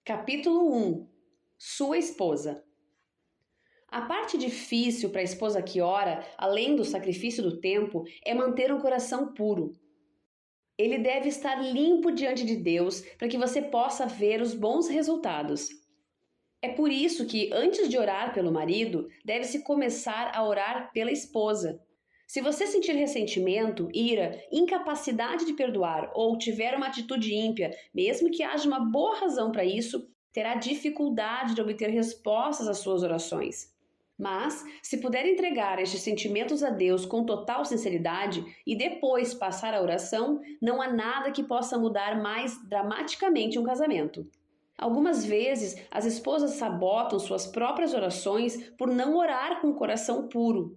Capítulo 1. Sua esposa. A parte difícil para a esposa que ora, além do sacrifício do tempo, é manter um coração puro. Ele deve estar limpo diante de Deus para que você possa ver os bons resultados. É por isso que, antes de orar pelo marido, deve-se começar a orar pela esposa. Se você sentir ressentimento, ira, incapacidade de perdoar ou tiver uma atitude ímpia, mesmo que haja uma boa razão para isso, terá dificuldade de obter respostas às suas orações. Mas, se puder entregar estes sentimentos a Deus com total sinceridade e depois passar a oração, não há nada que possa mudar mais dramaticamente um casamento. Algumas vezes, as esposas sabotam suas próprias orações por não orar com o coração puro.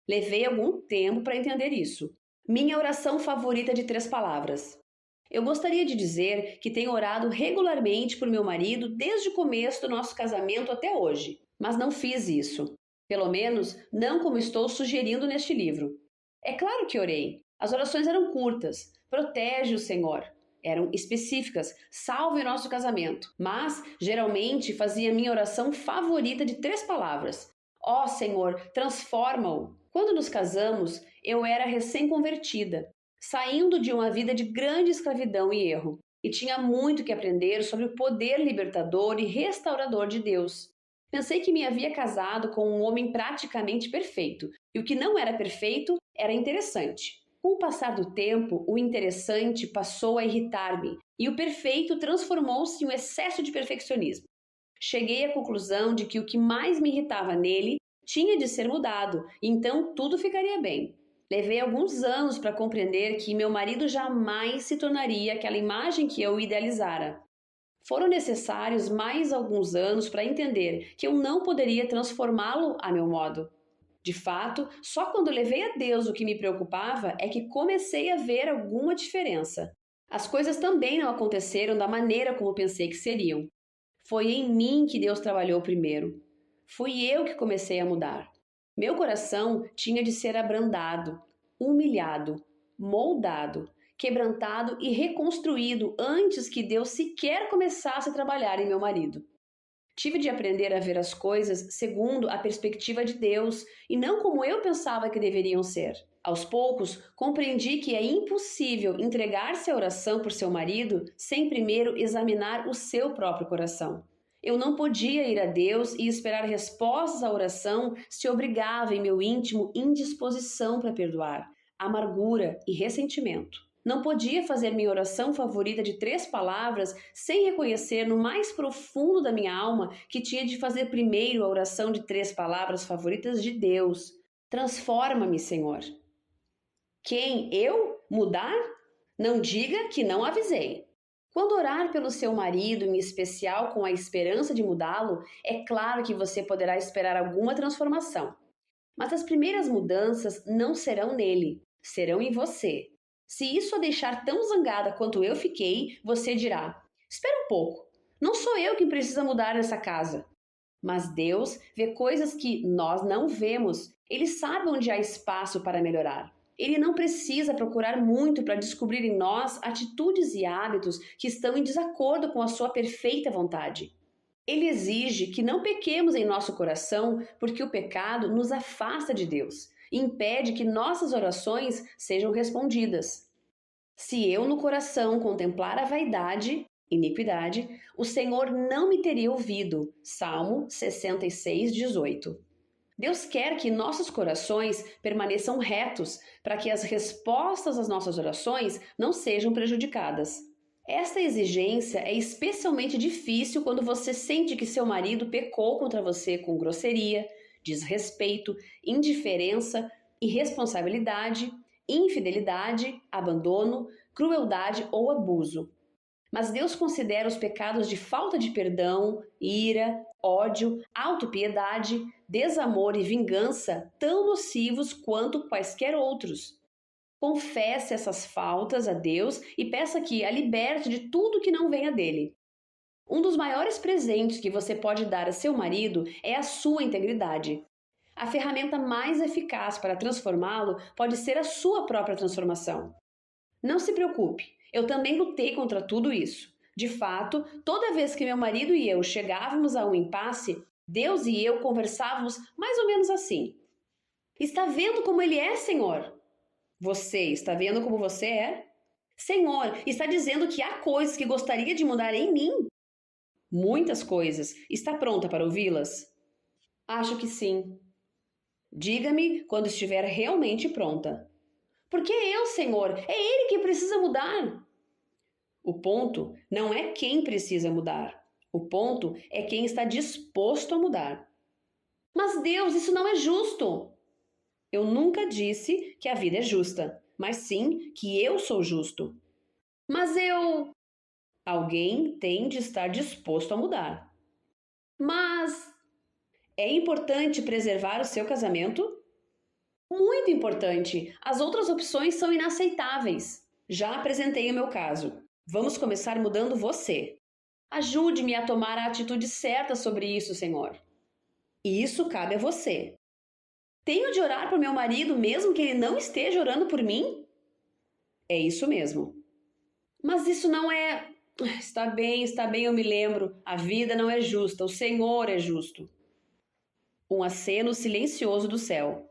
Levei algum tempo para entender isso. Minha oração favorita de 3 palavras. Eu gostaria de dizer que tenho orado regularmente por meu marido desde o começo do nosso casamento até hoje, mas não fiz isso. Pelo menos, não como estou sugerindo neste livro. É claro que orei. As orações eram curtas. Protege o Senhor. Eram específicas. Salve o nosso casamento. Mas, geralmente, fazia minha oração favorita de 3 palavras. Ó Senhor, transforma-o. Quando nos casamos, eu era recém-convertida, saindo de uma vida de grande escravidão e erro, e tinha muito que aprender sobre o poder libertador e restaurador de Deus. Pensei que me havia casado com um homem praticamente perfeito, e o que não era perfeito era interessante. Com o passar do tempo, o interessante passou a irritar-me, e o perfeito transformou-se em um excesso de perfeccionismo. Cheguei à conclusão de que o que mais me irritava nele tinha de ser mudado, e então tudo ficaria bem. Levei alguns anos para compreender que meu marido jamais se tornaria aquela imagem que eu idealizara. Foram necessários mais alguns anos para entender que eu não poderia transformá-lo a meu modo. De fato, só quando levei a Deus o que me preocupava é que comecei a ver alguma diferença. As coisas também não aconteceram da maneira como pensei que seriam. Foi em mim que Deus trabalhou primeiro. Fui eu que comecei a mudar. Meu coração tinha de ser abrandado, humilhado, moldado, quebrantado e reconstruído antes que Deus sequer começasse a trabalhar em meu marido. Tive de aprender a ver as coisas segundo a perspectiva de Deus e não como eu pensava que deveriam ser. Aos poucos, compreendi que é impossível entregar-se à oração por seu marido sem primeiro examinar o seu próprio coração. Eu não podia ir a Deus e esperar respostas à oração se obrigava em meu íntimo indisposição para perdoar, amargura e ressentimento. Não podia fazer minha oração favorita de 3 palavras sem reconhecer no mais profundo da minha alma que tinha de fazer primeiro a oração de 3 palavras favoritas de Deus. Transforma-me, Senhor. Quem? Eu? Mudar? Não diga que não avisei. Quando orar pelo seu marido, em especial com a esperança de mudá-lo, é claro que você poderá esperar alguma transformação. Mas as primeiras mudanças não serão nele, serão em você. Se isso a deixar tão zangada quanto eu fiquei, você dirá: espera um pouco, não sou eu quem precisa mudar nessa casa. Mas Deus vê coisas que nós não vemos. Ele sabe onde há espaço para melhorar. Ele não precisa procurar muito para descobrir em nós atitudes e hábitos que estão em desacordo com a sua perfeita vontade. Ele exige que não pequemos em nosso coração porque o pecado nos afasta de Deus e impede que nossas orações sejam respondidas. Se eu no coração contemplar a vaidade, iniquidade, o Senhor não me teria ouvido. Salmo 66:18. Deus quer que nossos corações permaneçam retos para que as respostas às nossas orações não sejam prejudicadas. Esta exigência é especialmente difícil quando você sente que seu marido pecou contra você com grosseria, desrespeito, indiferença, irresponsabilidade, infidelidade, abandono, crueldade ou abuso. Mas Deus considera os pecados de falta de perdão, ira, ódio, autopiedade, desamor e vingança tão nocivos quanto quaisquer outros. Confesse essas faltas a Deus e peça que a liberte de tudo que não venha dele. Um dos maiores presentes que você pode dar a seu marido é a sua integridade. A ferramenta mais eficaz para transformá-lo pode ser a sua própria transformação. Não se preocupe, eu também lutei contra tudo isso. De fato, toda vez que meu marido e eu chegávamos a um impasse, Deus e eu conversávamos mais ou menos assim: Está vendo como ele é, Senhor? Você está vendo como você é? Senhor, está dizendo que há coisas que gostaria de mudar em mim? Muitas coisas. Está pronta para ouvi-las? Acho que sim. Diga-me quando estiver realmente pronta. Por que eu, Senhor? É ele que precisa mudar. O ponto não é quem precisa mudar. O ponto é quem está disposto a mudar. Mas Deus, isso não é justo. Eu nunca disse que a vida é justa, mas sim que eu sou justo. Mas eu... Alguém tem de estar disposto a mudar. Mas é importante preservar o seu casamento? Muito importante. As outras opções são inaceitáveis. Já apresentei o meu caso. Vamos começar mudando você. Ajude-me a tomar a atitude certa sobre isso, Senhor. E isso cabe a você. Tenho de orar por meu marido mesmo que ele não esteja orando por mim? É isso mesmo. Mas isso não é... Está bem, eu me lembro. A vida não é justa, o Senhor é justo. Um aceno silencioso do céu.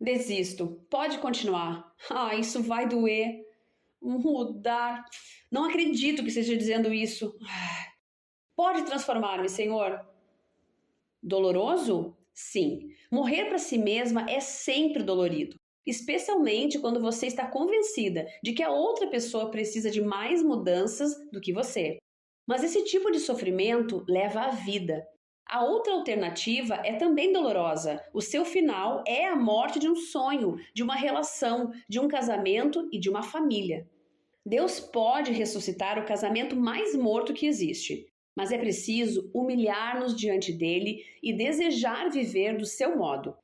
Desisto. Pode continuar. Isso vai doer. Mudar. Não acredito que esteja dizendo isso. Pode transformar-me, Senhor. Doloroso? Sim. Morrer para si mesma é sempre dolorido, especialmente quando você está convencida de que a outra pessoa precisa de mais mudanças do que você. Mas esse tipo de sofrimento leva à vida. A outra alternativa é também dolorosa. O seu final é a morte de um sonho, de uma relação, de um casamento e de uma família. Deus pode ressuscitar o casamento mais morto que existe, mas é preciso humilhar-nos diante dele e desejar viver do seu modo,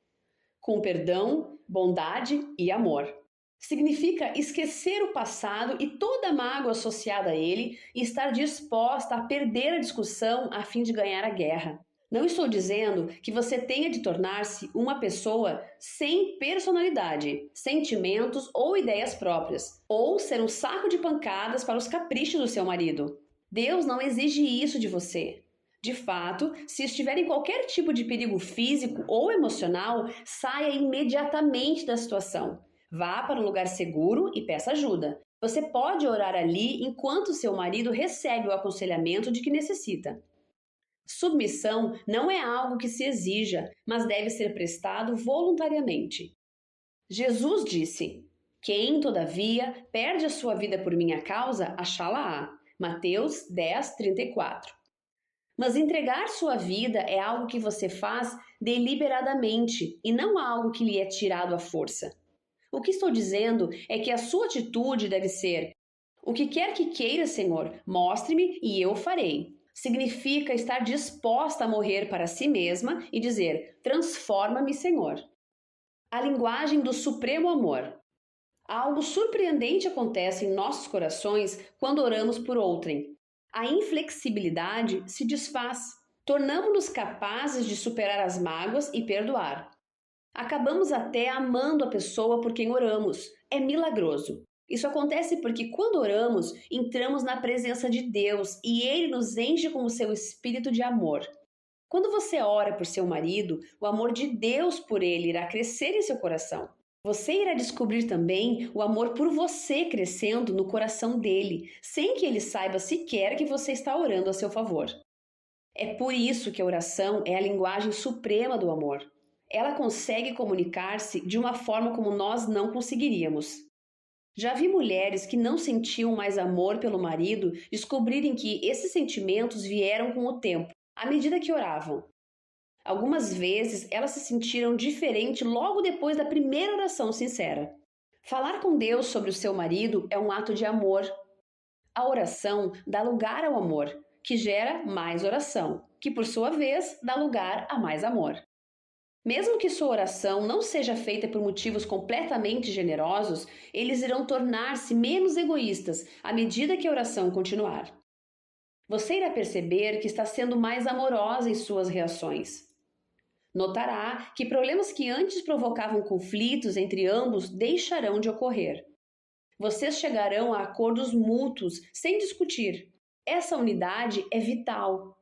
com perdão, bondade e amor. Significa esquecer o passado e toda a mágoa associada a ele e estar disposta a perder a discussão a fim de ganhar a guerra. Não estou dizendo que você tenha de tornar-se uma pessoa sem personalidade, sentimentos ou ideias próprias, ou ser um saco de pancadas para os caprichos do seu marido. Deus não exige isso de você. De fato, se estiver em qualquer tipo de perigo físico ou emocional, saia imediatamente da situação. Vá para um lugar seguro e peça ajuda. Você pode orar ali enquanto seu marido recebe o aconselhamento de que necessita. Submissão não é algo que se exija, mas deve ser prestado voluntariamente. Jesus disse: Quem, todavia, perde a sua vida por minha causa, achá-la-á. Mateus 10:34. Mas entregar sua vida é algo que você faz deliberadamente e não algo que lhe é tirado à força. O que estou dizendo é que a sua atitude deve ser: o que quer que queira, Senhor, mostre-me e eu farei. Significa estar disposta a morrer para si mesma e dizer: transforma-me, Senhor. A linguagem do supremo amor. Algo surpreendente acontece em nossos corações quando oramos por outrem. A inflexibilidade se desfaz. Tornamo-nos capazes de superar as mágoas e perdoar. Acabamos até amando a pessoa por quem oramos. É milagroso. Isso acontece porque quando oramos, entramos na presença de Deus e Ele nos enche com o seu espírito de amor. Quando você ora por seu marido, o amor de Deus por ele irá crescer em seu coração. Você irá descobrir também o amor por você crescendo no coração dele, sem que ele saiba sequer que você está orando a seu favor. É por isso que a oração é a linguagem suprema do amor. Ela consegue comunicar-se de uma forma como nós não conseguiríamos. Já vi mulheres que não sentiam mais amor pelo marido descobrirem que esses sentimentos vieram com o tempo, à medida que oravam. Algumas vezes elas se sentiram diferente logo depois da primeira oração sincera. Falar com Deus sobre o seu marido é um ato de amor. A oração dá lugar ao amor, que gera mais oração, que por sua vez dá lugar a mais amor. Mesmo que sua oração não seja feita por motivos completamente generosos, eles irão tornar-se menos egoístas à medida que a oração continuar. Você irá perceber que está sendo mais amorosa em suas reações. Notará que problemas que antes provocavam conflitos entre ambos deixarão de ocorrer. Vocês chegarão a acordos mútuos sem discutir. Essa unidade é vital.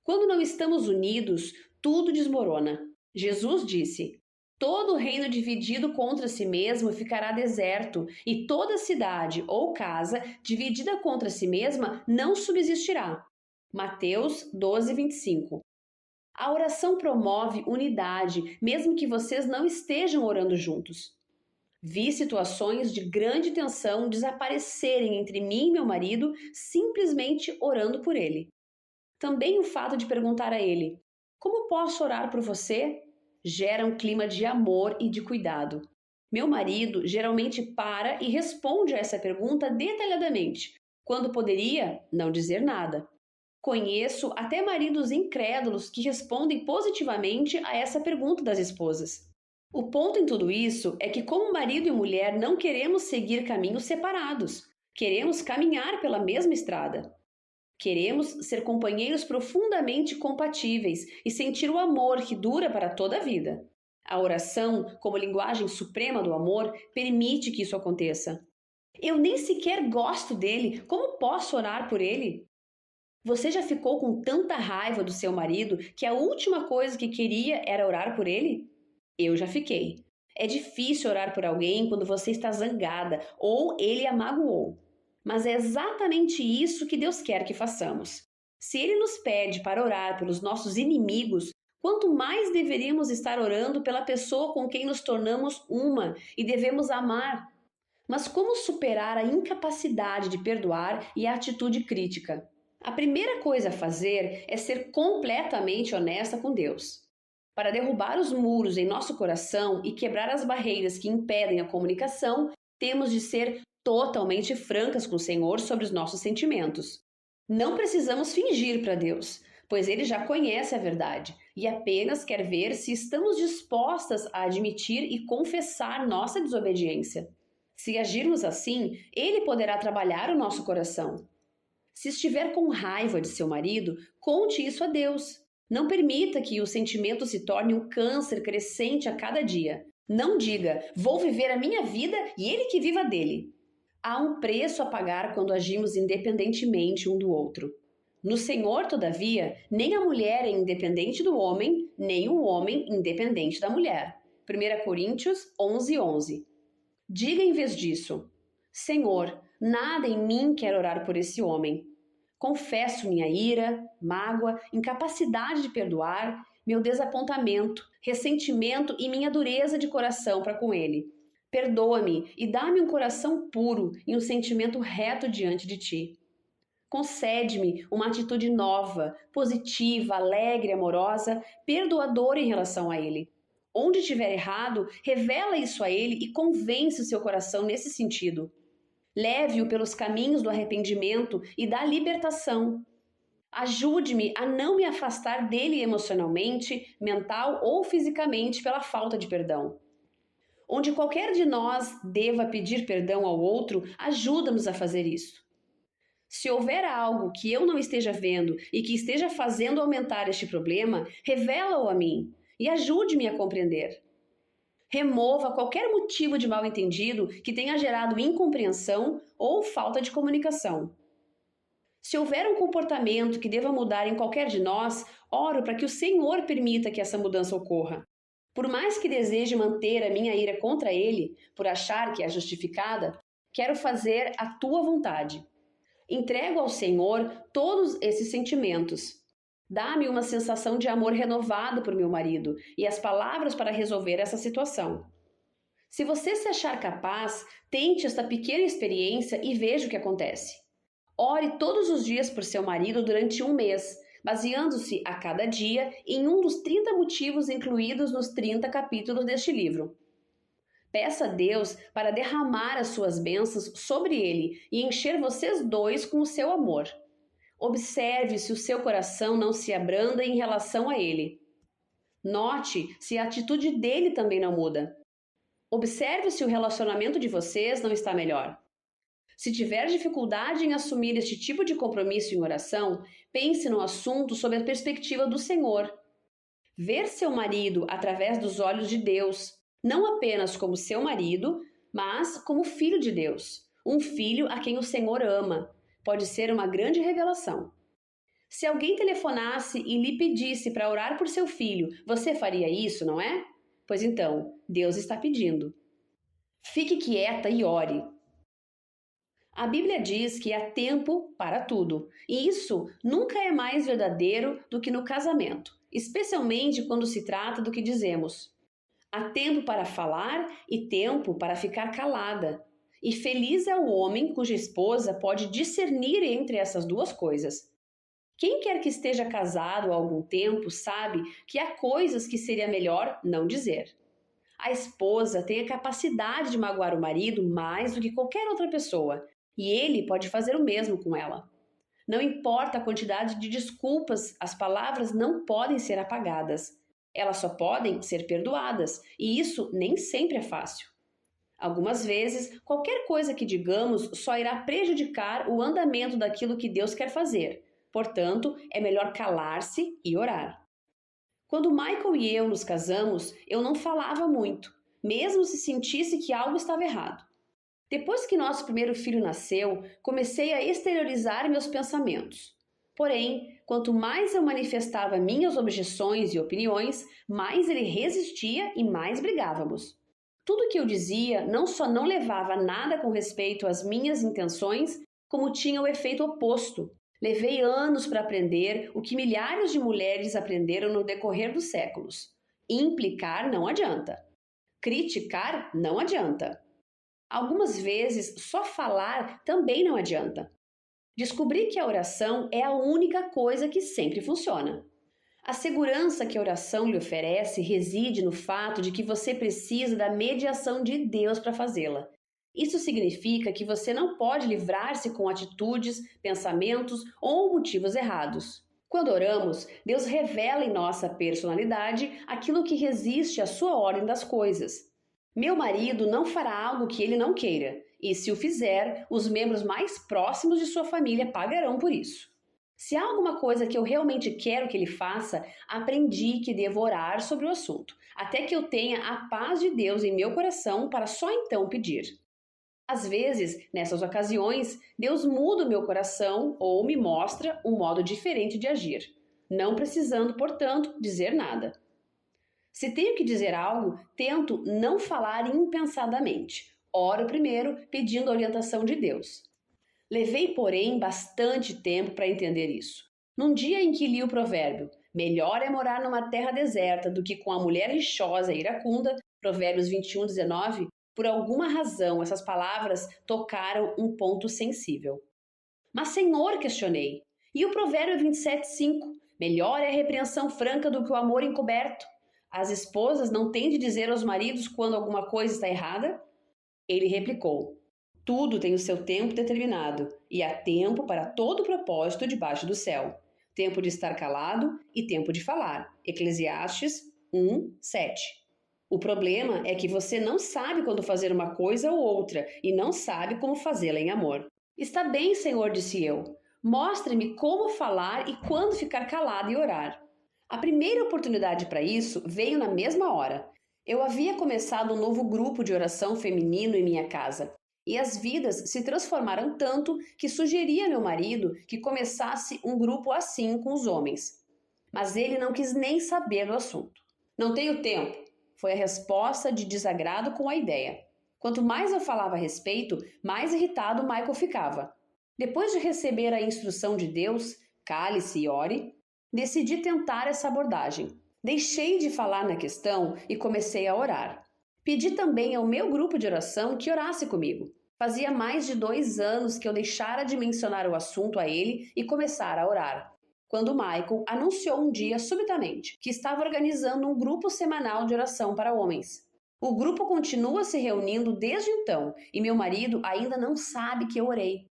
Quando não estamos unidos, tudo desmorona. Jesus disse: todo reino dividido contra si mesmo ficará deserto, e toda cidade ou casa dividida contra si mesma não subsistirá. Mateus 12, 25. A oração promove unidade, mesmo que vocês não estejam orando juntos. Vi situações de grande tensão desaparecerem entre mim e meu marido simplesmente orando por ele. Também o fato de perguntar a ele: como posso orar por você? Gera um clima de amor e de cuidado. Meu marido geralmente para e responde a essa pergunta detalhadamente, quando poderia não dizer nada. Conheço até maridos incrédulos que respondem positivamente a essa pergunta das esposas. O ponto em tudo isso é que, como marido e mulher, não queremos seguir caminhos separados. Queremos caminhar pela mesma estrada. Queremos ser companheiros profundamente compatíveis e sentir o amor que dura para toda a vida. A oração, como linguagem suprema do amor, permite que isso aconteça. Eu nem sequer gosto dele, como posso orar por ele? Você já ficou com tanta raiva do seu marido que a última coisa que queria era orar por ele? Eu já fiquei. É difícil orar por alguém quando você está zangada ou ele a magoou. Mas é exatamente isso que Deus quer que façamos. Se Ele nos pede para orar pelos nossos inimigos, quanto mais deveríamos estar orando pela pessoa com quem nos tornamos uma e devemos amar. Mas como superar a incapacidade de perdoar e a atitude crítica? A primeira coisa a fazer é ser completamente honesta com Deus. Para derrubar os muros em nosso coração e quebrar as barreiras que impedem a comunicação, temos de ser totalmente francas com o Senhor sobre os nossos sentimentos. Não precisamos fingir para Deus, pois Ele já conhece a verdade e apenas quer ver se estamos dispostas a admitir e confessar nossa desobediência. Se agirmos assim, Ele poderá trabalhar o nosso coração. Se estiver com raiva de seu marido, conte isso a Deus. Não permita que o sentimento se torne um câncer crescente a cada dia. Não diga: vou viver a minha vida e ele que viva dele. Há um preço a pagar quando agimos independentemente um do outro. No Senhor, todavia, nem a mulher é independente do homem, nem o homem independente da mulher. 1 Coríntios 11, 11. Diga em vez disso: Senhor, nada em mim quer orar por esse homem. Confesso minha ira, mágoa, incapacidade de perdoar, meu desapontamento, ressentimento e minha dureza de coração para com ele. Perdoa-me e dá-me um coração puro e um sentimento reto diante de ti. Concede-me uma atitude nova, positiva, alegre, amorosa, perdoadora em relação a ele. Onde estiver errado, revela isso a ele e convence o seu coração nesse sentido. Leve-o pelos caminhos do arrependimento e da libertação. Ajude-me a não me afastar dele emocionalmente, mental ou fisicamente pela falta de perdão. Onde qualquer de nós deva pedir perdão ao outro, ajuda-nos a fazer isso. Se houver algo que eu não esteja vendo e que esteja fazendo aumentar este problema, revela-o a mim e ajude-me a compreender. Remova qualquer motivo de mal-entendido que tenha gerado incompreensão ou falta de comunicação. Se houver um comportamento que deva mudar em qualquer de nós, oro para que o Senhor permita que essa mudança ocorra. Por mais que deseje manter a minha ira contra ele, por achar que é justificada, quero fazer a tua vontade. Entrego ao Senhor todos esses sentimentos. Dá-me uma sensação de amor renovado por meu marido e as palavras para resolver essa situação. Se você se achar capaz, tente esta pequena experiência e veja o que acontece. Ore todos os dias por seu marido durante um mês, baseando-se a cada dia em um dos 30 motivos incluídos nos 30 capítulos deste livro. Peça a Deus para derramar as suas bênçãos sobre ele e encher vocês dois com o seu amor. Observe se o seu coração não se abranda em relação a ele. Note se a atitude dele também não muda. Observe se o relacionamento de vocês não está melhor. Se tiver dificuldade em assumir este tipo de compromisso em oração, pense no assunto sob a perspectiva do Senhor. Ver seu marido através dos olhos de Deus, não apenas como seu marido, mas como filho de Deus, um filho a quem o Senhor ama. pode ser uma grande revelação. Se alguém telefonasse e lhe pedisse para orar por seu filho, você faria isso, não é? Pois então, Deus está pedindo. Fique quieta e ore. A Bíblia diz que há tempo para tudo, e isso nunca é mais verdadeiro do que no casamento, especialmente quando se trata do que dizemos. Há tempo para falar e tempo para ficar calada. E feliz é o homem cuja esposa pode discernir entre essas duas coisas. Quem quer que esteja casado há algum tempo sabe que há coisas que seria melhor não dizer. A esposa tem a capacidade de magoar o marido mais do que qualquer outra pessoa, e ele pode fazer o mesmo com ela. Não importa a quantidade de desculpas, as palavras não podem ser apagadas. Elas só podem ser perdoadas, e isso nem sempre é fácil. Algumas vezes, qualquer coisa que digamos só irá prejudicar o andamento daquilo que Deus quer fazer. Portanto, é melhor calar-se e orar. Quando Michael e eu nos casamos, eu não falava muito, mesmo se sentisse que algo estava errado. Depois que nosso primeiro filho nasceu, comecei a exteriorizar meus pensamentos. Porém, quanto mais eu manifestava minhas objeções e opiniões, mais ele resistia e mais brigávamos. Tudo que eu dizia não só não levava nada com respeito às minhas intenções, como tinha o efeito oposto. Levei anos para aprender o que milhares de mulheres aprenderam no decorrer dos séculos. Implicar não adianta. Criticar não adianta. Algumas vezes, só falar também não adianta. Descobri que a oração é a única coisa que sempre funciona. A segurança que a oração lhe oferece reside no fato de que você precisa da mediação de Deus para fazê-la. Isso significa que você não pode livrar-se com atitudes, pensamentos ou motivos errados. Quando oramos, Deus revela em nossa personalidade aquilo que resiste à sua ordem das coisas. Meu marido não fará algo que ele não queira, e se o fizer, os membros mais próximos de sua família pagarão por isso. Se há alguma coisa que eu realmente quero que ele faça, aprendi que devo orar sobre o assunto, até que eu tenha a paz de Deus em meu coração para só então pedir. Às vezes, nessas ocasiões, Deus muda o meu coração ou me mostra um modo diferente de agir, não precisando, portanto, dizer nada. Se tenho que dizer algo, tento não falar impensadamente. Oro primeiro, pedindo a orientação de Deus. Levei, porém, bastante tempo para entender isso. Num dia em que li o provérbio, melhor é morar numa terra deserta do que com a mulher rixosa e iracunda, Provérbios 21:19, por alguma razão essas palavras tocaram um ponto sensível. Mas, Senhor, questionei, e o provérbio 27:5, melhor é a repreensão franca do que o amor encoberto? As esposas não têm de dizer aos maridos quando alguma coisa está errada? Ele replicou: tudo tem o seu tempo determinado, e há tempo para todo propósito debaixo do céu. Tempo de estar calado e tempo de falar. Eclesiastes 1:7. O problema é que você não sabe quando fazer uma coisa ou outra, e não sabe como fazê-la em amor. Está bem, Senhor, disse eu. Mostre-me como falar e quando ficar calado e orar. A primeira oportunidade para isso veio na mesma hora. Eu havia começado um novo grupo de oração feminino em minha casa, e as vidas se transformaram tanto que sugeri a meu marido que começasse um grupo assim com os homens. Mas ele não quis nem saber do assunto. Não tenho tempo, foi a resposta de desagrado com a ideia. Quanto mais eu falava a respeito, mais irritado Michael ficava. Depois de receber a instrução de Deus, cale-se e ore, decidi tentar essa abordagem. Deixei de falar na questão e comecei a orar. Pedi também ao meu grupo de oração que orasse comigo. Fazia mais de 2 anos que eu deixara de mencionar o assunto a ele e começara a orar, quando Michael anunciou um dia subitamente que estava organizando um grupo semanal de oração para homens. O grupo continua se reunindo desde então e meu marido ainda não sabe que eu orei.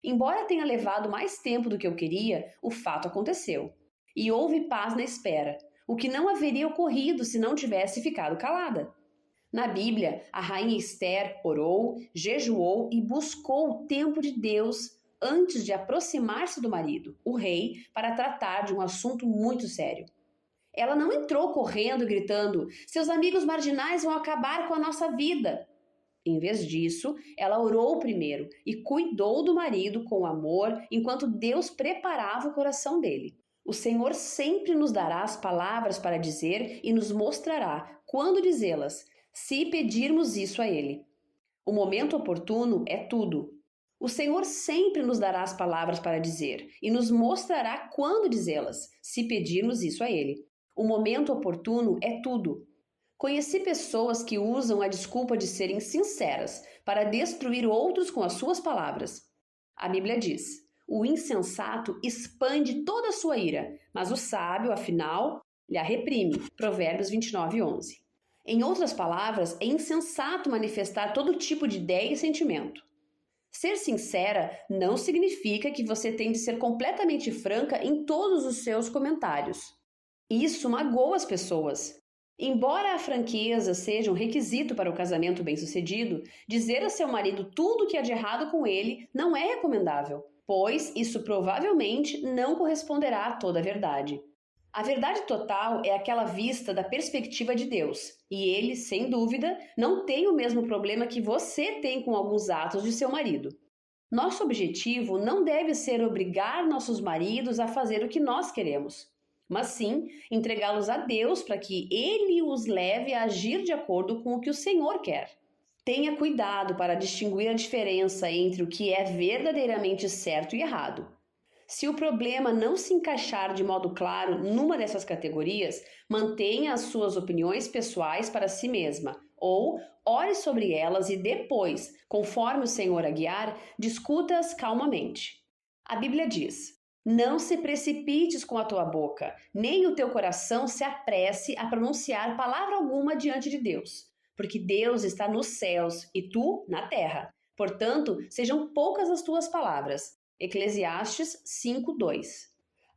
Embora tenha levado mais tempo do que eu queria, o fato aconteceu. E houve paz na espera, o que não haveria ocorrido se não tivesse ficado calada. Na Bíblia, a rainha Esther orou, jejuou e buscou o tempo de Deus antes de aproximar-se do marido, o rei, para tratar de um assunto muito sério. Ela não entrou correndo e gritando: seus amigos marginais vão acabar com a nossa vida. Em vez disso, ela orou primeiro e cuidou do marido com amor enquanto Deus preparava o coração dele. O Senhor sempre nos dará as palavras para dizer e nos mostrará quando dizê-las, se pedirmos isso a Ele. O momento oportuno é tudo. O Senhor sempre nos dará as palavras para dizer e nos mostrará quando dizê-las, se pedirmos isso a Ele. O momento oportuno é tudo. Conheci pessoas que usam a desculpa de serem sinceras para destruir outros com as suas palavras. A Bíblia diz: o insensato expande toda a sua ira, mas o sábio, afinal, lhe a reprime. Provérbios 29:11. Em outras palavras, é insensato manifestar todo tipo de ideia e sentimento. Ser sincera não significa que você tem de ser completamente franca em todos os seus comentários. Isso magoa as pessoas. Embora a franqueza seja um requisito para o casamento bem-sucedido, dizer a seu marido tudo o que há de errado com ele não é recomendável, pois isso provavelmente não corresponderá a toda a verdade. A verdade total é aquela vista da perspectiva de Deus, e ele, sem dúvida, não tem o mesmo problema que você tem com alguns atos de seu marido. Nosso objetivo não deve ser obrigar nossos maridos a fazer o que nós queremos, mas sim entregá-los a Deus para que Ele os leve a agir de acordo com o que o Senhor quer. Tenha cuidado para distinguir a diferença entre o que é verdadeiramente certo e errado. Se o problema não se encaixar de modo claro numa dessas categorias, mantenha as suas opiniões pessoais para si mesma, ou ore sobre elas e depois, conforme o Senhor a guiar, discuta-as calmamente. A Bíblia diz: não se precipites com a tua boca, nem o teu coração se apresse a pronunciar palavra alguma diante de Deus, porque Deus está nos céus e tu na terra. Portanto, sejam poucas as tuas palavras. Eclesiastes 5:2.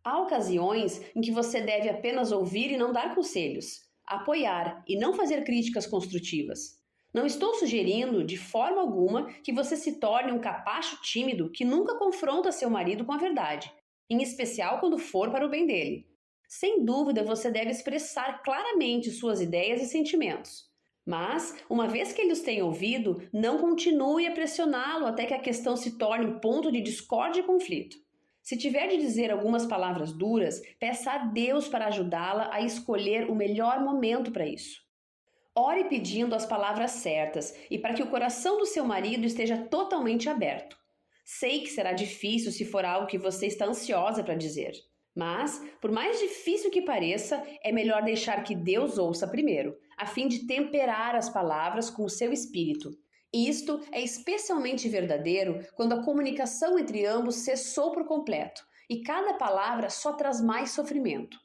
Há ocasiões em que você deve apenas ouvir e não dar conselhos, apoiar e não fazer críticas construtivas. Não estou sugerindo, de forma alguma, que você se torne um capacho tímido que nunca confronta seu marido com a verdade, em especial quando for para o bem dele. Sem dúvida, você deve expressar claramente suas ideias e sentimentos. Mas, uma vez que ele os tenha ouvido, não continue a pressioná-lo até que a questão se torne um ponto de discórdia e conflito. Se tiver de dizer algumas palavras duras, peça a Deus para ajudá-la a escolher o melhor momento para isso. Ore pedindo as palavras certas e para que o coração do seu marido esteja totalmente aberto. Sei que será difícil se for algo que você está ansiosa para dizer. Mas, por mais difícil que pareça, é melhor deixar que Deus ouça primeiro, a fim de temperar as palavras com o seu espírito. Isto é especialmente verdadeiro quando a comunicação entre ambos cessou por completo e cada palavra só traz mais sofrimento.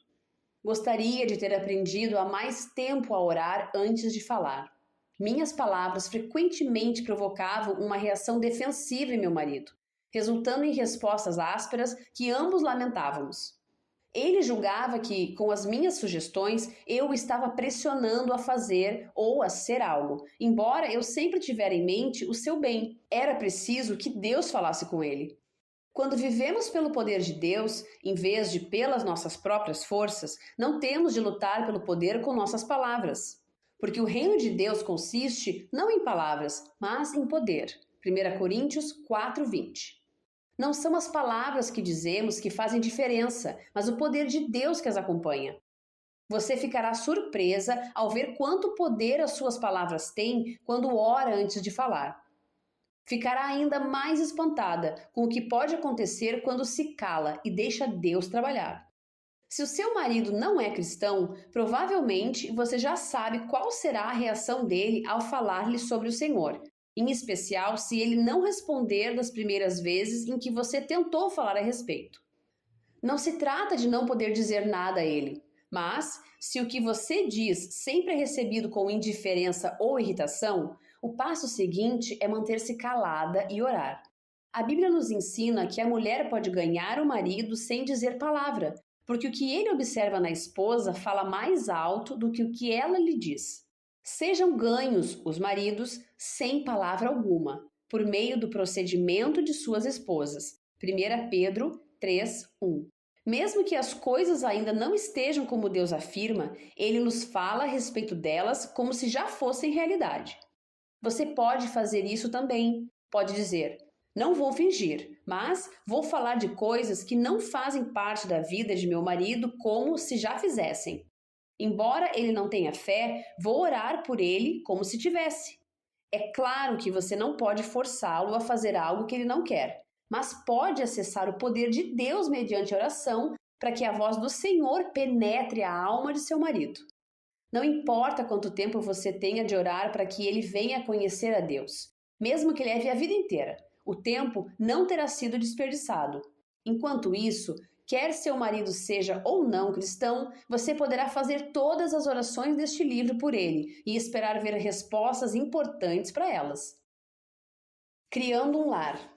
Gostaria de ter aprendido há mais tempo a orar antes de falar. Minhas palavras frequentemente provocavam uma reação defensiva em meu marido, resultando em respostas ásperas que ambos lamentávamos. Ele julgava que, com as minhas sugestões, eu o estava pressionando a fazer ou a ser algo, embora eu sempre tivesse em mente o seu bem. Era preciso que Deus falasse com ele. Quando vivemos pelo poder de Deus, em vez de pelas nossas próprias forças, não temos de lutar pelo poder com nossas palavras. Porque o reino de Deus consiste não em palavras, mas em poder. 1 Coríntios 4:20. Não são as palavras que dizemos que fazem diferença, mas o poder de Deus que as acompanha. Você ficará surpresa ao ver quanto poder as suas palavras têm quando ora antes de falar. Ficará ainda mais espantada com o que pode acontecer quando se cala e deixa Deus trabalhar. Se o seu marido não é cristão, provavelmente você já sabe qual será a reação dele ao falar-lhe sobre o Senhor, em especial se ele não responder das primeiras vezes em que você tentou falar a respeito. Não se trata de não poder dizer nada a ele, mas se o que você diz sempre é recebido com indiferença ou irritação, o passo seguinte é manter-se calada e orar. A Bíblia nos ensina que a mulher pode ganhar o marido sem dizer palavra, porque o que ele observa na esposa fala mais alto do que o que ela lhe diz. Sejam ganhos os maridos sem palavra alguma, por meio do procedimento de suas esposas. 1 Pedro 3:1. Mesmo que as coisas ainda não estejam como Deus afirma, ele nos fala a respeito delas como se já fossem realidade. Você pode fazer isso também. Pode dizer: não vou fingir, mas vou falar de coisas que não fazem parte da vida de meu marido como se já fizessem. Embora ele não tenha fé, vou orar por ele como se tivesse. É claro que você não pode forçá-lo a fazer algo que ele não quer, mas pode acessar o poder de Deus mediante oração para que a voz do Senhor penetre a alma de seu marido. Não importa quanto tempo você tenha de orar para que ele venha conhecer a Deus, mesmo que leve a vida inteira, o tempo não terá sido desperdiçado. Enquanto isso, quer seu marido seja ou não cristão, você poderá fazer todas as orações deste livro por ele e esperar ver respostas importantes para elas. Criando um lar.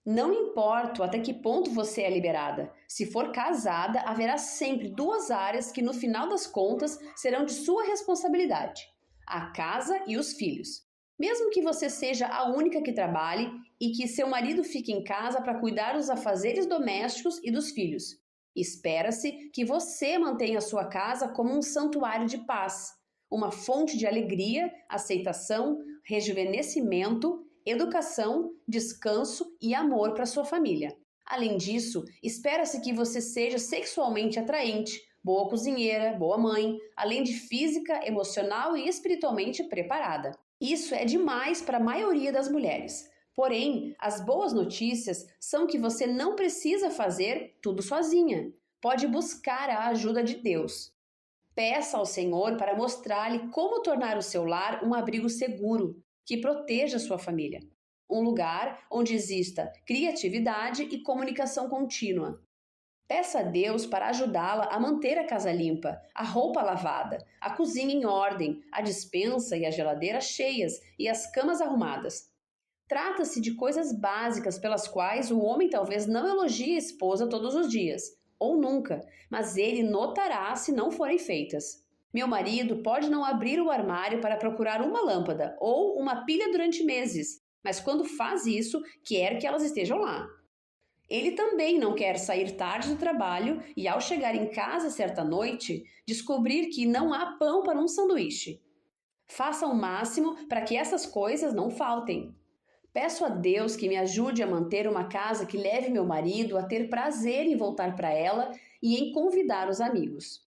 Não importa até que ponto você é liberada. Se for casada, haverá sempre duas áreas que, no final das contas, serão de sua responsabilidade: a casa e os filhos. Mesmo que você seja a única que trabalhe e que seu marido fique em casa para cuidar dos afazeres domésticos e dos filhos. Espera-se que você mantenha sua casa como um santuário de paz, uma fonte de alegria, aceitação, rejuvenescimento, educação, descanso e amor para sua família. Além disso, espera-se que você seja sexualmente atraente, boa cozinheira, boa mãe, além de física, emocional e espiritualmente preparada. Isso é demais para a maioria das mulheres. Porém, as boas notícias são que você não precisa fazer tudo sozinha. Pode buscar a ajuda de Deus. Peça ao Senhor para mostrar-lhe como tornar o seu lar um abrigo seguro, que proteja sua família. Um lugar onde exista criatividade e comunicação contínua. Peça a Deus para ajudá-la a manter a casa limpa, a roupa lavada, a cozinha em ordem, a despensa e a geladeira cheias e as camas arrumadas. Trata-se de coisas básicas pelas quais o homem talvez não elogie a esposa todos os dias, ou nunca, mas ele notará se não forem feitas. Meu marido pode não abrir o armário para procurar uma lâmpada ou uma pilha durante meses, mas quando faz isso, quer que elas estejam lá. Ele também não quer sair tarde do trabalho e, ao chegar em casa certa noite, descobrir que não há pão para um sanduíche. Faça o máximo para que essas coisas não faltem. Peço a Deus que me ajude a manter uma casa que leve meu marido a ter prazer em voltar para ela e em convidar os amigos.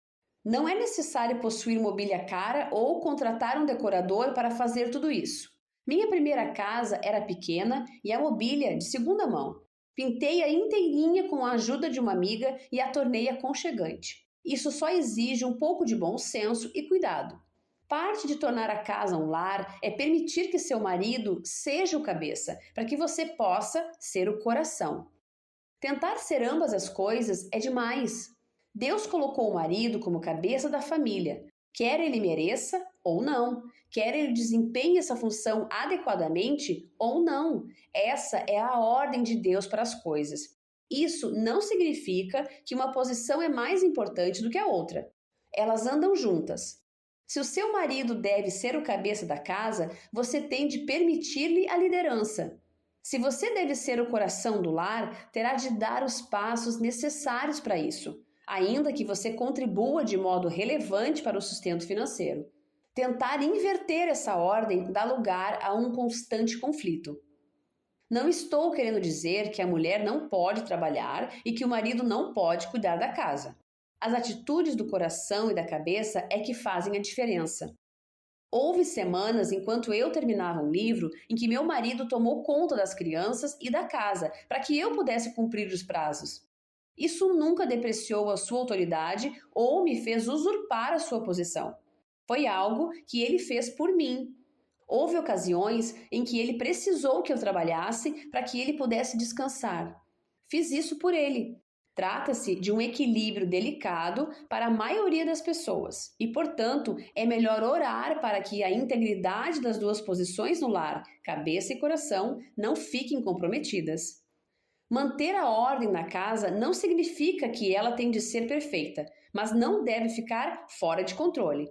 Não é necessário possuir mobília cara ou contratar um decorador para fazer tudo isso. Minha primeira casa era pequena e a mobília de segunda mão. Pintei-a inteirinha com a ajuda de uma amiga e a tornei aconchegante. Isso só exige um pouco de bom senso e cuidado. Parte de tornar a casa um lar é permitir que seu marido seja o cabeça, para que você possa ser o coração. Tentar ser ambas as coisas é demais. Deus colocou o marido como cabeça da família, quer ele mereça ou não, quer ele desempenhe essa função adequadamente ou não. Essa é a ordem de Deus para as coisas. Isso não significa que uma posição é mais importante do que a outra. Elas andam juntas. Se o seu marido deve ser o cabeça da casa, você tem de permitir-lhe a liderança. Se você deve ser o coração do lar, terá de dar os passos necessários para isso, ainda que você contribua de modo relevante para o sustento financeiro. Tentar inverter essa ordem dá lugar a um constante conflito. Não estou querendo dizer que a mulher não pode trabalhar e que o marido não pode cuidar da casa. As atitudes do coração e da cabeça é que fazem a diferença. Houve semanas, enquanto eu terminava um livro, em que meu marido tomou conta das crianças e da casa, para que eu pudesse cumprir os prazos. Isso nunca depreciou a sua autoridade ou me fez usurpar a sua posição. Foi algo que ele fez por mim. Houve ocasiões em que ele precisou que eu trabalhasse para que ele pudesse descansar. Fiz isso por ele. Trata-se de um equilíbrio delicado para a maioria das pessoas e, portanto, é melhor orar para que a integridade das duas posições no lar, cabeça e coração, não fiquem comprometidas. Manter a ordem na casa não significa que ela tem de ser perfeita, mas não deve ficar fora de controle.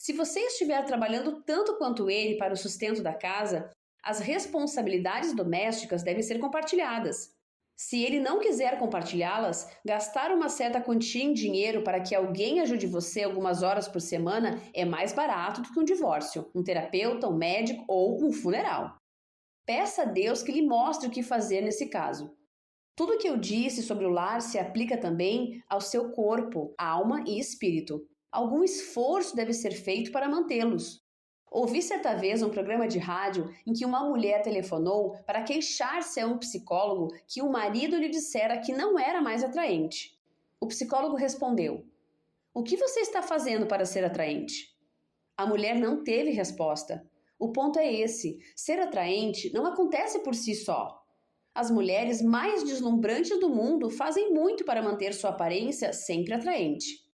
Se você estiver trabalhando tanto quanto ele para o sustento da casa, as responsabilidades domésticas devem ser compartilhadas. Se ele não quiser compartilhá-las, gastar uma certa quantia em dinheiro para que alguém ajude você algumas horas por semana é mais barato do que um divórcio, um terapeuta, um médico ou um funeral. Peça a Deus que lhe mostre o que fazer nesse caso. Tudo o que eu disse sobre o lar se aplica também ao seu corpo, alma e espírito. Algum esforço deve ser feito para mantê-los. Ouvi certa vez um programa de rádio em que uma mulher telefonou para queixar-se a um psicólogo que o marido lhe dissera que não era mais atraente. O psicólogo respondeu: "O que você está fazendo para ser atraente?" A mulher não teve resposta. O ponto é esse: ser atraente não acontece por si só. As mulheres mais deslumbrantes do mundo fazem muito para manter sua aparência sempre atraente.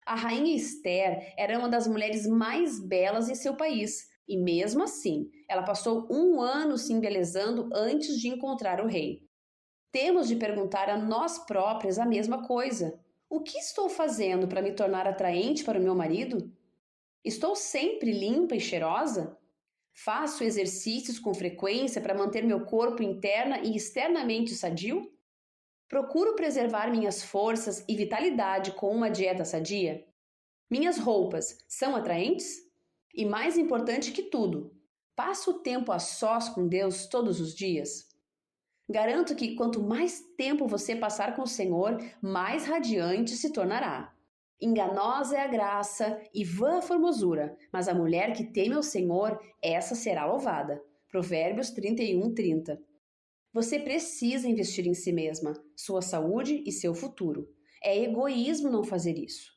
A rainha Esther era uma das mulheres mais belas em seu país, e mesmo assim, ela passou 1 ano se embelezando antes de encontrar o rei. Temos de perguntar a nós próprias a mesma coisa. O que estou fazendo para me tornar atraente para o meu marido? Estou sempre limpa e cheirosa? Faço exercícios com frequência para manter meu corpo interna e externamente sadio? Procuro preservar minhas forças e vitalidade com uma dieta sadia? Minhas roupas são atraentes? E mais importante que tudo, passo o tempo a sós com Deus todos os dias? Garanto que quanto mais tempo você passar com o Senhor, mais radiante se tornará. Enganosa é a graça e vã a formosura, mas a mulher que teme ao Senhor, essa será louvada. Provérbios 31:30. Você precisa investir em si mesma, sua saúde e seu futuro. É egoísmo não fazer isso.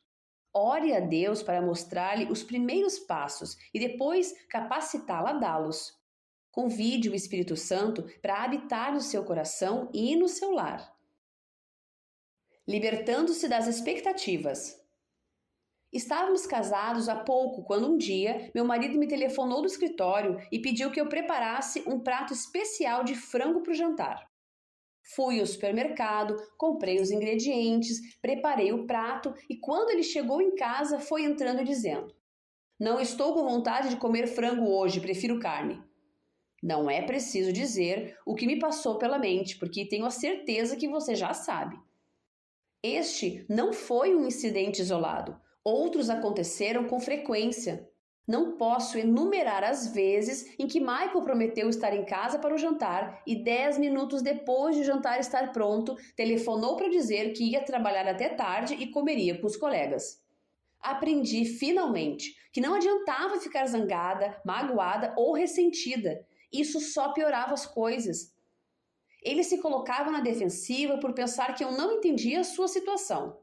Ore a Deus para mostrar-lhe os primeiros passos e depois capacitá-la a dá-los. Convide o Espírito Santo para habitar no seu coração e no seu lar. Libertando-se das expectativas. Estávamos casados há pouco quando um dia meu marido me telefonou do escritório e pediu que eu preparasse um prato especial de frango para o jantar. Fui ao supermercado, comprei os ingredientes, preparei o prato e quando ele chegou em casa foi entrando dizendo: "Não estou com vontade de comer frango hoje, prefiro carne." Não é preciso dizer o que me passou pela mente, porque tenho a certeza que você já sabe. Este não foi um incidente isolado. Outros aconteceram com frequência. Não posso enumerar as vezes em que Michael prometeu estar em casa para o jantar e 10 minutos depois de o jantar estar pronto, telefonou para dizer que ia trabalhar até tarde e comeria com os colegas. Aprendi, finalmente, que não adiantava ficar zangada, magoada ou ressentida. Isso só piorava as coisas. Ele se colocava na defensiva por pensar que eu não entendia a sua situação.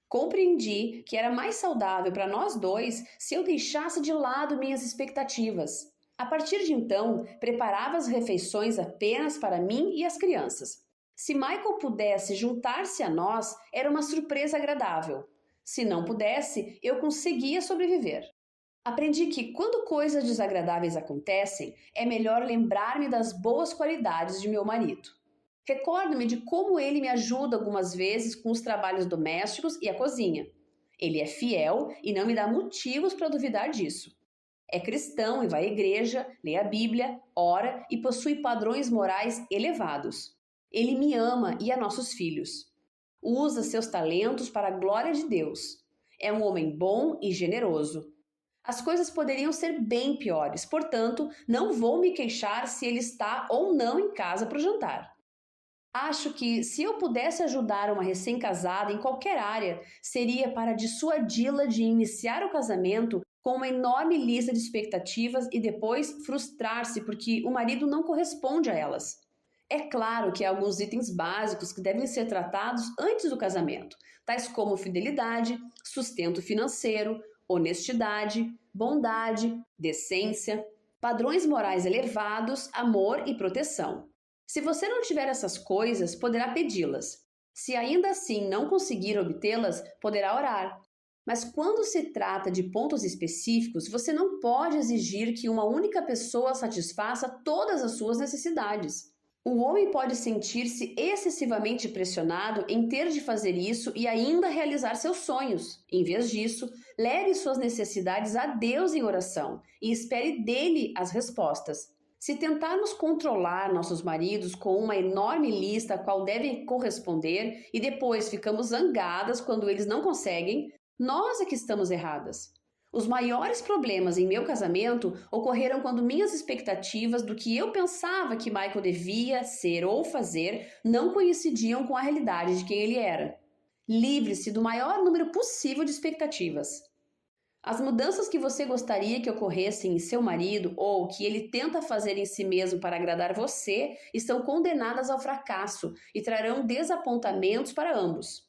Compreendi que era mais saudável para nós dois se eu deixasse de lado minhas expectativas. A partir de então, preparava as refeições apenas para mim e as crianças. Se Michael pudesse juntar-se a nós, era uma surpresa agradável. Se não pudesse, eu conseguia sobreviver. Aprendi que quando coisas desagradáveis acontecem, é melhor lembrar-me das boas qualidades de meu marido. Recordo-me de como ele me ajuda algumas vezes com os trabalhos domésticos e a cozinha. Ele é fiel e não me dá motivos para duvidar disso. É cristão e vai à igreja, lê a Bíblia, ora e possui padrões morais elevados. Ele me ama e a nossos filhos. Usa seus talentos para a glória de Deus. É um homem bom e generoso. As coisas poderiam ser bem piores, portanto, não vou me queixar se ele está ou não em casa para o jantar. Acho que, se eu pudesse ajudar uma recém-casada em qualquer área, seria para dissuadi-la de iniciar o casamento com uma enorme lista de expectativas e depois frustrar-se porque o marido não corresponde a elas. É claro que há alguns itens básicos que devem ser tratados antes do casamento, tais como fidelidade, sustento financeiro, honestidade, bondade, decência, padrões morais elevados, amor e proteção. Se você não tiver essas coisas, poderá pedi-las. Se ainda assim não conseguir obtê-las, poderá orar. Mas quando se trata de pontos específicos, você não pode exigir que uma única pessoa satisfaça todas as suas necessidades. O homem pode sentir-se excessivamente pressionado em ter de fazer isso e ainda realizar seus sonhos. Em vez disso, leve suas necessidades a Deus em oração e espere dele as respostas. Se tentarmos controlar nossos maridos com uma enorme lista a qual devem corresponder e depois ficamos zangadas quando eles não conseguem, nós é que estamos erradas. Os maiores problemas em meu casamento ocorreram quando minhas expectativas do que eu pensava que Michael devia ser ou fazer não coincidiam com a realidade de quem ele era. Livre-se do maior número possível de expectativas. As mudanças que você gostaria que ocorressem em seu marido ou que ele tenta fazer em si mesmo para agradar você estão condenadas ao fracasso e trarão desapontamentos para ambos.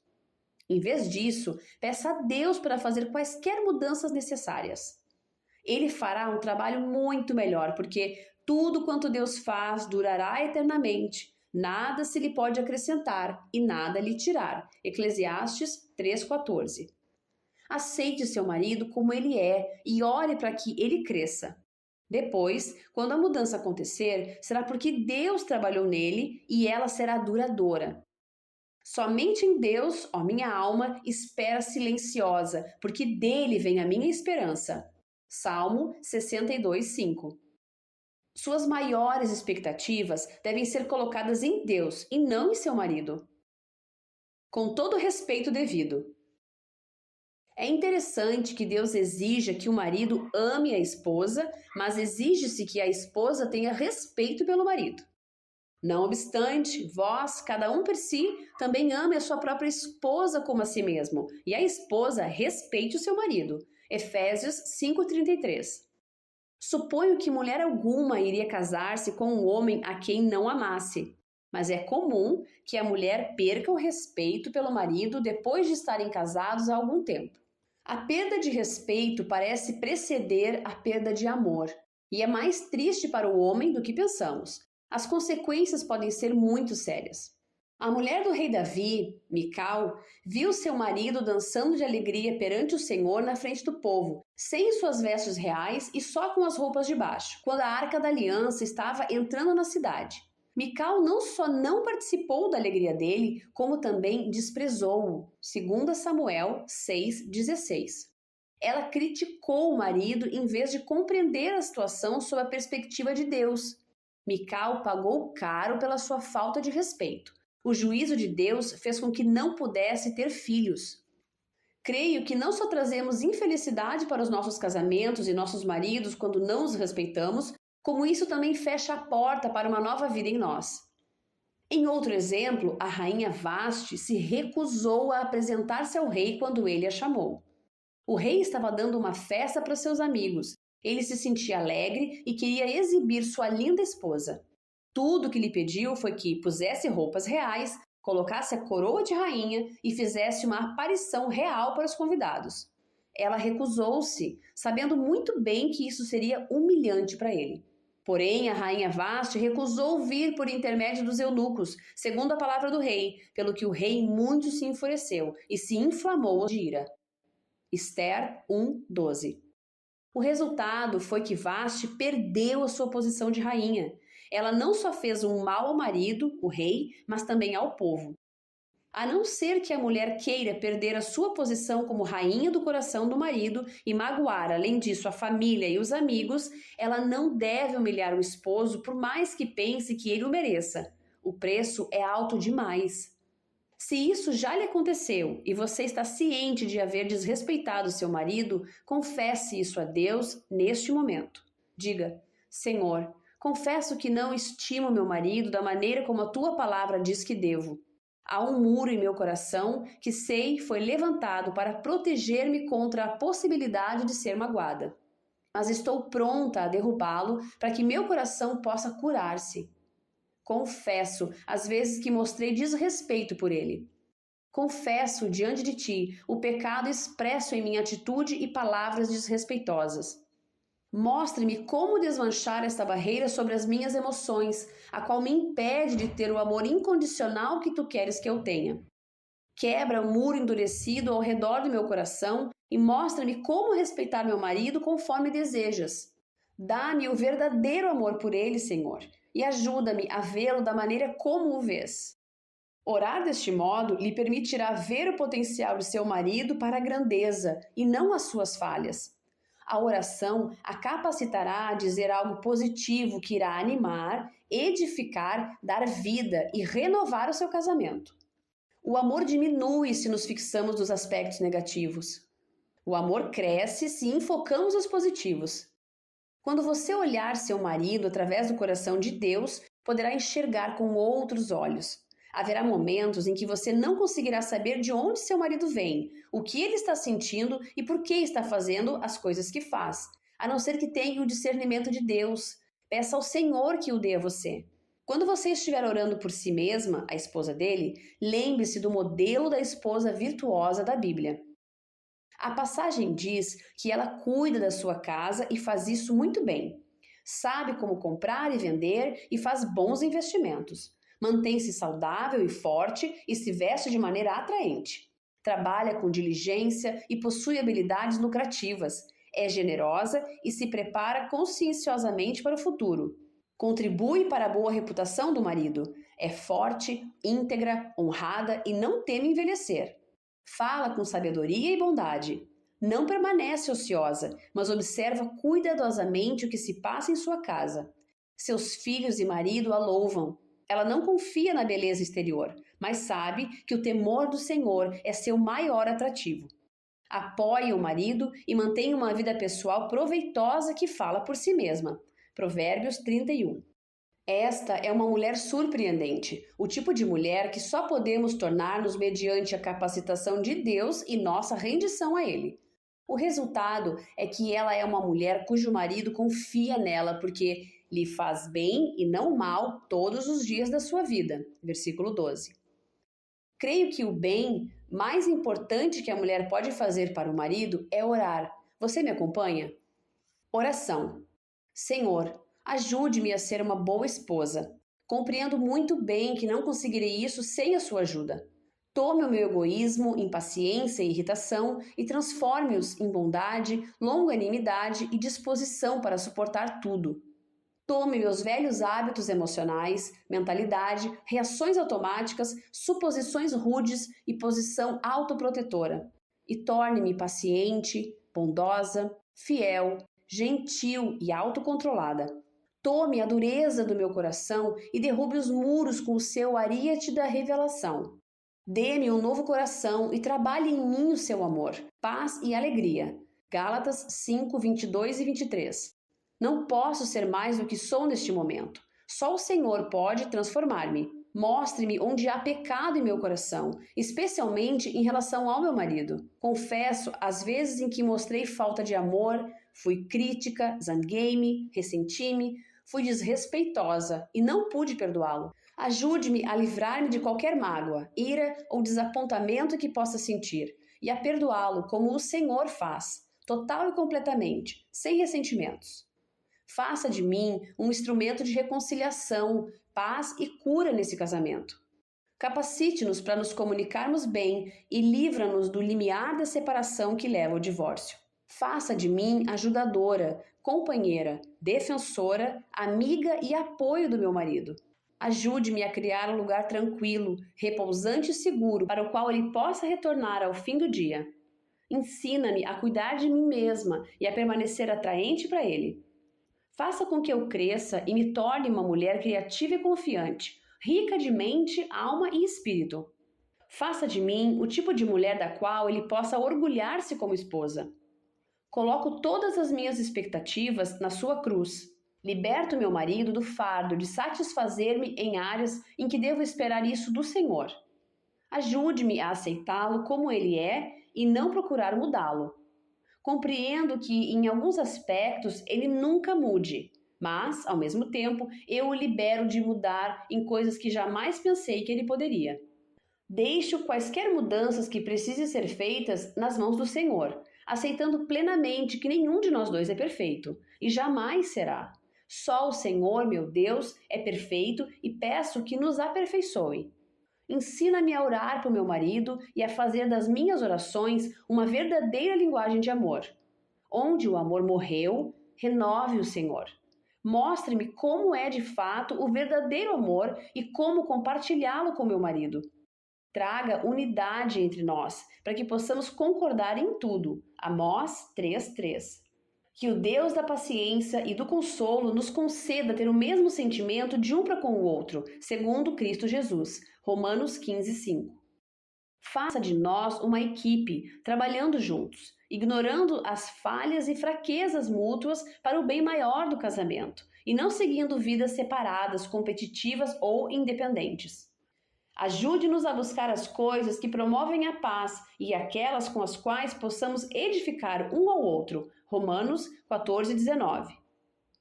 Em vez disso, peça a Deus para fazer quaisquer mudanças necessárias. Ele fará um trabalho muito melhor, porque tudo quanto Deus faz durará eternamente. Nada se lhe pode acrescentar e nada lhe tirar. Eclesiastes 3,14. Aceite seu marido como ele é e ore para que ele cresça. Depois, quando a mudança acontecer, será porque Deus trabalhou nele e ela será duradoura. Somente em Deus, ó minha alma, espera silenciosa, porque dele vem a minha esperança. Salmo 62:5. Suas maiores expectativas devem ser colocadas em Deus e não em seu marido. Com todo o respeito devido. É interessante que Deus exija que o marido ame a esposa, mas exige-se que a esposa tenha respeito pelo marido. Não obstante, vós, cada um por si, também ame a sua própria esposa como a si mesmo, e a esposa respeite o seu marido. Efésios 5:33. Suponho que mulher alguma iria casar-se com um homem a quem não amasse, mas é comum que a mulher perca o respeito pelo marido depois de estarem casados há algum tempo. A perda de respeito parece preceder a perda de amor, e é mais triste para o homem do que pensamos. As consequências podem ser muito sérias. A mulher do rei Davi, Mical, viu seu marido dançando de alegria perante o Senhor na frente do povo, sem suas vestes reais e só com as roupas de baixo, quando a Arca da Aliança estava entrando na cidade. Mical não só não participou da alegria dele, como também desprezou-o. 2 Samuel 6:16. Ela criticou o marido em vez de compreender a situação sob a perspectiva de Deus. Mical pagou caro pela sua falta de respeito. O juízo de Deus fez com que não pudesse ter filhos. Creio que não só trazemos infelicidade para os nossos casamentos e nossos maridos quando não os respeitamos, como isso também fecha a porta para uma nova vida em nós. Em outro exemplo, a rainha Vasti se recusou a apresentar-se ao rei quando ele a chamou. O rei estava dando uma festa para seus amigos. Ele se sentia alegre e queria exibir sua linda esposa. Tudo que lhe pediu foi que pusesse roupas reais, colocasse a coroa de rainha e fizesse uma aparição real para os convidados. Ela recusou-se, sabendo muito bem que isso seria humilhante para ele. Porém, a rainha Vasti recusou vir por intermédio dos eunucos, segundo a palavra do rei, pelo que o rei muito se enfureceu e se inflamou de ira. Esther 1:12. O resultado foi que Vasti perdeu a sua posição de rainha. Ela não só fez um mal ao marido, o rei, mas também ao povo. A não ser que a mulher queira perder a sua posição como rainha do coração do marido e magoar, além disso, a família e os amigos, ela não deve humilhar o esposo por mais que pense que ele o mereça. O preço é alto demais. Se isso já lhe aconteceu e você está ciente de haver desrespeitado seu marido, confesse isso a Deus neste momento. Diga: Senhor, confesso que não estimo meu marido da maneira como a tua palavra diz que devo. Há um muro em meu coração que sei foi levantado para proteger-me contra a possibilidade de ser magoada. Mas estou pronta a derrubá-lo para que meu coração possa curar-se. Confesso as vezes que mostrei desrespeito por ele. Confesso diante de ti o pecado expresso em minha atitude e palavras desrespeitosas. Mostre-me como desmanchar esta barreira sobre as minhas emoções, a qual me impede de ter o amor incondicional que tu queres que eu tenha. Quebra o muro endurecido ao redor do meu coração e mostra-me como respeitar meu marido conforme desejas. Dá-me o verdadeiro amor por ele, Senhor, e ajuda-me a vê-lo da maneira como o vês. Orar deste modo lhe permitirá ver o potencial de seu marido para a grandeza e não as suas falhas. A oração a capacitará a dizer algo positivo que irá animar, edificar, dar vida e renovar o seu casamento. O amor diminui se nos fixamos nos aspectos negativos. O amor cresce se enfocamos nos positivos. Quando você olhar seu marido através do coração de Deus, poderá enxergar com outros olhos. Haverá momentos em que você não conseguirá saber de onde seu marido vem, o que ele está sentindo e por que está fazendo as coisas que faz, a não ser que tenha o discernimento de Deus. Peça ao Senhor que o dê a você. Quando você estiver orando por si mesma, a esposa dele, lembre-se do modelo da esposa virtuosa da Bíblia. A passagem diz que ela cuida da sua casa e faz isso muito bem. Sabe como comprar e vender e faz bons investimentos. Mantém-se saudável e forte e se veste de maneira atraente. Trabalha com diligência e possui habilidades lucrativas. É generosa e se prepara conscienciosamente para o futuro. Contribui para a boa reputação do marido. É forte, íntegra, honrada e não teme envelhecer. Fala com sabedoria e bondade. Não permanece ociosa, mas observa cuidadosamente o que se passa em sua casa. Seus filhos e marido a louvam. Ela não confia na beleza exterior, mas sabe que o temor do Senhor é seu maior atrativo. Apoie o marido e mantenha uma vida pessoal proveitosa que fala por si mesma. Provérbios 31. Esta é uma mulher surpreendente, o tipo de mulher que só podemos tornar-nos mediante a capacitação de Deus e nossa rendição a Ele. O resultado é que ela é uma mulher cujo marido confia nela porque lhe faz bem e não mal todos os dias da sua vida. Versículo 12. Creio que o bem mais importante que a mulher pode fazer para o marido é orar. Você me acompanha? Oração. Senhor, ajude-me a ser uma boa esposa. Compreendo muito bem que não conseguirei isso sem a sua ajuda. Tome o meu egoísmo, impaciência e irritação e transforme-os em bondade, longanimidade e disposição para suportar tudo. Tome meus velhos hábitos emocionais, mentalidade, reações automáticas, suposições rudes e posição autoprotetora e torne-me paciente, bondosa, fiel, gentil e autocontrolada. Tome a dureza do meu coração e derrube os muros com o seu ariete da revelação. Dê-me um novo coração e trabalhe em mim o seu amor, paz e alegria. Gálatas 5, 22 e 23. Não posso ser mais do que sou neste momento. Só o Senhor pode transformar-me. Mostre-me onde há pecado em meu coração, especialmente em relação ao meu marido. Confesso as vezes em que mostrei falta de amor, fui crítica, zanguei-me, ressenti-me, fui desrespeitosa e não pude perdoá-lo. Ajude-me a livrar-me de qualquer mágoa, ira ou desapontamento que possa sentir e a perdoá-lo como o Senhor faz, total e completamente, sem ressentimentos. Faça de mim um instrumento de reconciliação, paz e cura nesse casamento. Capacite-nos para nos comunicarmos bem e livra-nos do limiar da separação que leva ao divórcio. Faça de mim ajudadora, companheira, defensora, amiga e apoio do meu marido. Ajude-me a criar um lugar tranquilo, repousante e seguro para o qual ele possa retornar ao fim do dia. Ensina-me a cuidar de mim mesma e a permanecer atraente para ele. Faça com que eu cresça e me torne uma mulher criativa e confiante, rica de mente, alma e espírito. Faça de mim o tipo de mulher da qual ele possa orgulhar-se como esposa. Coloco todas as minhas expectativas na sua cruz. Liberto meu marido do fardo de satisfazer-me em áreas em que devo esperar isso do Senhor. Ajude-me a aceitá-lo como ele é e não procurar mudá-lo. Compreendo que, em alguns aspectos, ele nunca mude, mas, ao mesmo tempo, eu o libero de mudar em coisas que jamais pensei que ele poderia. Deixo quaisquer mudanças que precisem ser feitas nas mãos do Senhor, aceitando plenamente que nenhum de nós dois é perfeito, e jamais será. Só o Senhor, meu Deus, é perfeito e peço que nos aperfeiçoe. Ensina-me a orar por meu marido e a fazer das minhas orações uma verdadeira linguagem de amor. Onde o amor morreu, renove o Senhor. Mostre-me como é de fato o verdadeiro amor e como compartilhá-lo com meu marido. Traga unidade entre nós, para que possamos concordar em tudo. Amós 3:3. Que o Deus da paciência e do consolo nos conceda ter o mesmo sentimento de um para com o outro, segundo Cristo Jesus. Romanos 15:5. Faça de nós uma equipe, trabalhando juntos, ignorando as falhas e fraquezas mútuas para o bem maior do casamento, e não seguindo vidas separadas, competitivas ou independentes. Ajude-nos a buscar as coisas que promovem a paz e aquelas com as quais possamos edificar um ao outro. Romanos 14:19.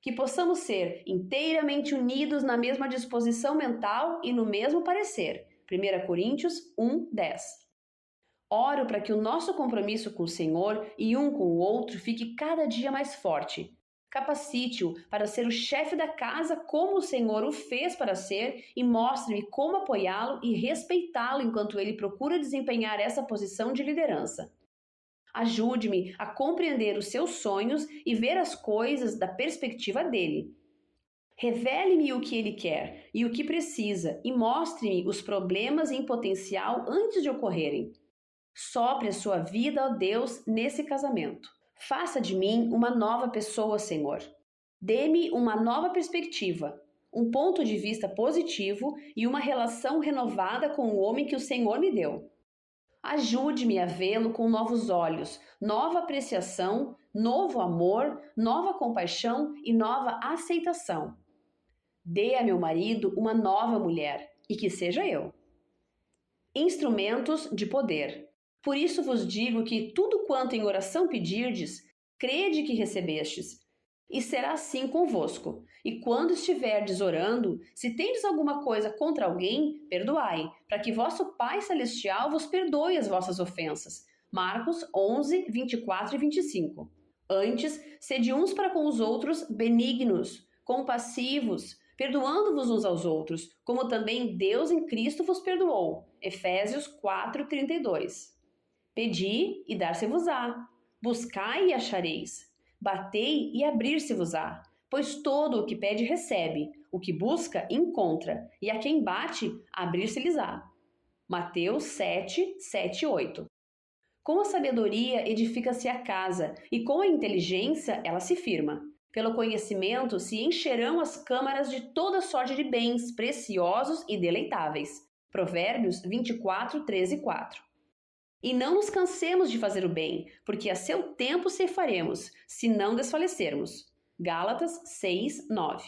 Que possamos ser inteiramente unidos na mesma disposição mental e no mesmo parecer. 1 Coríntios 1:10. Oro para que o nosso compromisso com o Senhor e um com o outro fique cada dia mais forte. Capacite-o para ser o chefe da casa como o Senhor o fez para ser e mostre-me como apoiá-lo e respeitá-lo enquanto ele procura desempenhar essa posição de liderança. Ajude-me a compreender os seus sonhos e ver as coisas da perspectiva dele. Revele-me o que ele quer e o que precisa e mostre-me os problemas em potencial antes de ocorrerem. Sopre a sua vida, ó Deus, nesse casamento. Faça de mim uma nova pessoa, Senhor. Dê-me uma nova perspectiva, um ponto de vista positivo e uma relação renovada com o homem que o Senhor me deu. Ajude-me a vê-lo com novos olhos, nova apreciação, novo amor, nova compaixão e nova aceitação. Dê a meu marido uma nova mulher, e que seja eu. Instrumentos de poder. Por isso vos digo que tudo quanto em oração pedirdes, crede que recebestes, e será assim convosco. E quando estiverdes orando, se tendes alguma coisa contra alguém, perdoai, para que vosso Pai Celestial vos perdoe as vossas ofensas. Marcos 11, 24 e 25. Antes, sede uns para com os outros benignos, compassivos, perdoando-vos uns aos outros, como também Deus em Cristo vos perdoou. Efésios 4, 32. Pedi e dar-se-vos-á. Buscai e achareis. Batei e abrir-se-vos-á. Pois todo o que pede recebe, o que busca encontra, e a quem bate, abrir-se-lhes-á. Mateus 7, 7 e 8. Com a sabedoria edifica-se a casa, e com a inteligência ela se firma. Pelo conhecimento se encherão as câmaras de toda sorte de bens preciosos e deleitáveis. Provérbios 24, 13 e 4. E não nos cansemos de fazer o bem, porque a seu tempo ceifaremos, se não desfalecermos. Gálatas 6, 9.